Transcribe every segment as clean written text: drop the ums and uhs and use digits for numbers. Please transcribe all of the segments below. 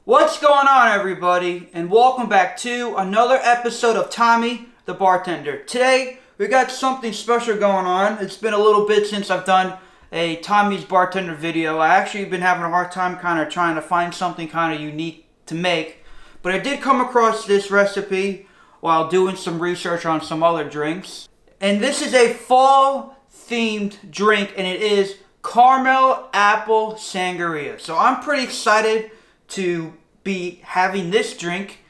What's going on, everybody, and welcome back to another episode of Tommy the Bartender. Today we got something special going on. It's been a little bit since I've done a Tommy's Bartender video. I actually been having a hard time kind of trying to find something kind of unique to make, but I did come across this recipe while doing some research on some other drinks. And this is a fall themed drink, and it is caramel apple sangria. So I'm pretty excited to be having this drink.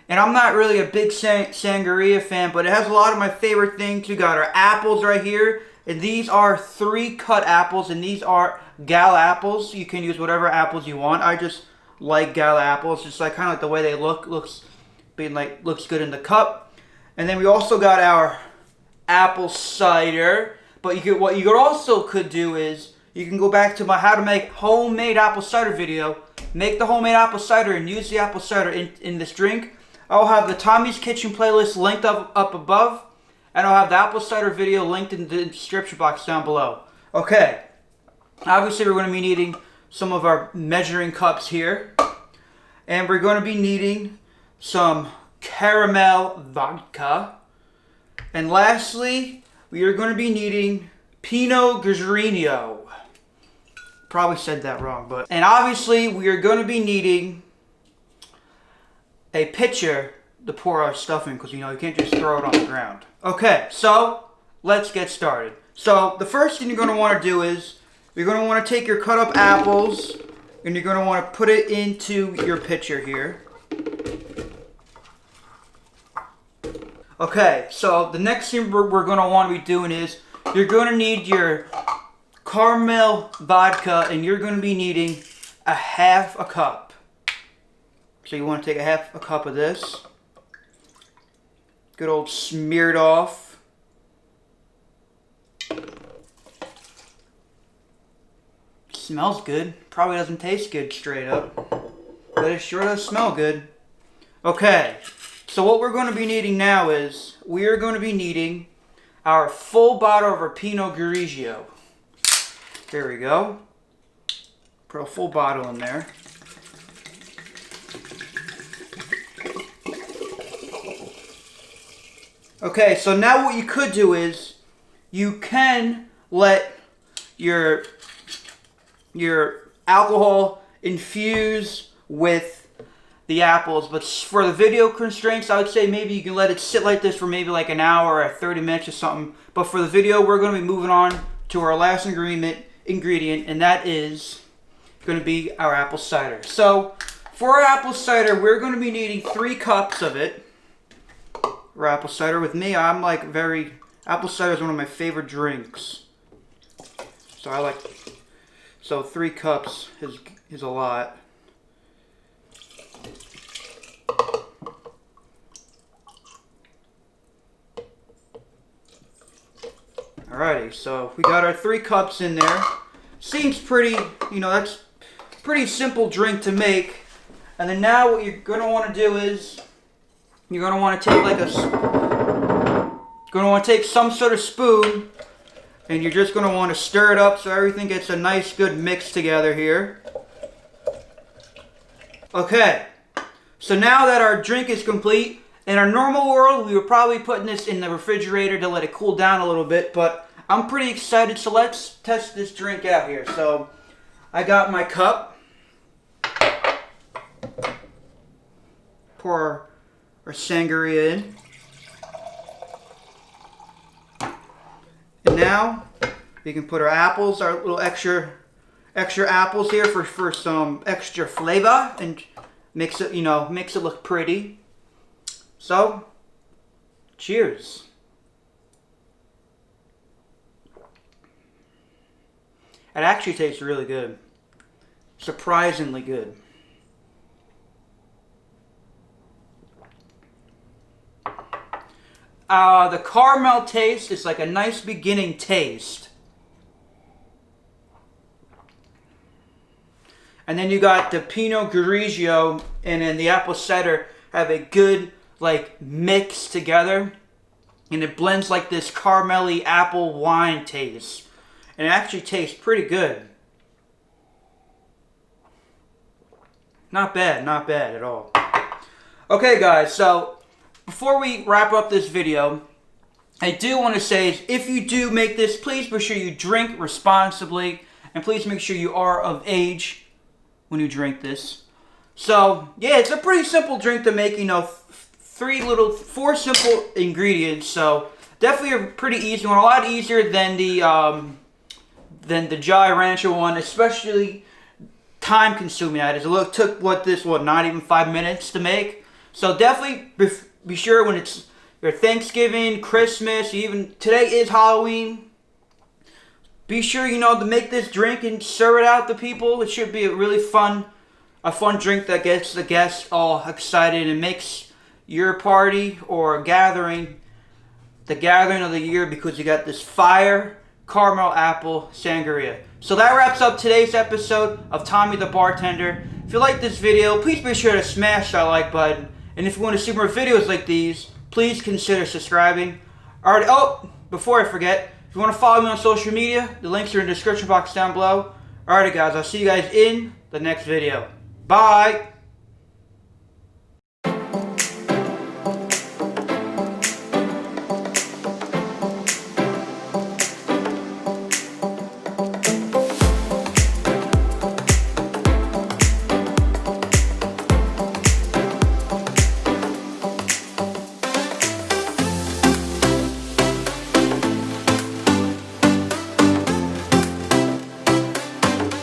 And I'm not really a big sangria fan, but it has a lot of my favorite things. We got our apples right here, and these are 3 cut apples, and these are gala apples. You can use whatever apples you want. I just like gala apples, just like kind of like the way they looks good in the cup. And then we also got our apple cider. But what you also could do is you can go back to my how to make homemade apple cider video. Make the homemade apple cider and use the apple cider in this drink. I'll have the Tommy's Kitchen playlist linked up above, and I'll have the apple cider video linked in the description box down below. Okay, obviously we're going to be needing some of our measuring cups here, and we're going to be needing some caramel vodka, and lastly we are going to be needing Pinot Grigio. Probably said that wrong, but... And obviously, we are going to be needing a pitcher to pour our stuff in, because, you can't just throw it on the ground. Okay, so, let's get started. So, the first thing you're going to want to do is, you're going to want to take your cut up apples, and you're going to want to put it into your pitcher here. Okay, so the next thing we're going to want to be doing is, you're going to need your caramel vodka, and you're going to be needing a half a cup. So you want to take a half a cup of this. Good old smeared off. Smells good. Probably doesn't taste good straight up, but it sure does smell good. Okay, so what we're going to be needing now is, we are going to be needing our full bottle of our Pinot Grigio. There we go. Put a full bottle in there. Okay, so now what you could do is, you can let your alcohol infuse with the apples, but for the video constraints, I would say maybe you can let it sit like this for maybe like an hour or 30 minutes or something. But for the video, we're going to be moving on to our last ingredient, and that is going to be our apple cider. So, for our apple cider, we're going to be needing 3 cups of it. Or apple cider. With me, apple cider is one of my favorite drinks. So 3 cups is a lot. Alrighty, so we got our 3 cups in there. Seems pretty, that's a pretty simple drink to make. And then now what you're going to want to do is, you're going to want to take some sort of spoon, and you're just going to want to stir it up so everything gets a nice good mix together here. Okay, so now that our drink is complete, in our normal world, we were probably putting this in the refrigerator to let it cool down a little bit, but I'm pretty excited, so let's test this drink out here. So, I got my cup. Pour our sangria in. And now, we can put our apples, our little extra apples here for some extra flavor, and makes it look pretty. So, cheers. It actually tastes really good. Surprisingly good. The caramel taste is like a nice beginning taste. And then you got the Pinot Grigio and then the apple cider have a good mix together. And it blends like this caramelly apple wine taste. And it actually tastes pretty good. Not bad at all. Okay guys, so before we wrap up this video, I do want to say is if you do make this, please be sure you drink responsibly, and please make sure you are of age when you drink this. So yeah, it's a pretty simple drink to make, you know, four simple ingredients, so definitely a pretty easy one, a lot easier than the Jolly Rancher one, especially time consuming. It took not even 5 minutes to make. So definitely be sure when it's your Thanksgiving, Christmas, even today is Halloween, be sure, you know, to make this drink and serve it out to people. It should be a really fun drink that gets the guests all excited and makes your party or gathering the gathering of the year, because you got this fire caramel apple sangria. So that wraps up today's episode of Tommy the Bartender. If you like this video, please be sure to smash that like button. And if you want to see more videos like these, please consider subscribing. Alright, before I forget, if you want to follow me on social media, the links are in the description box down below. Alright guys, I'll see you guys in the next video. Bye!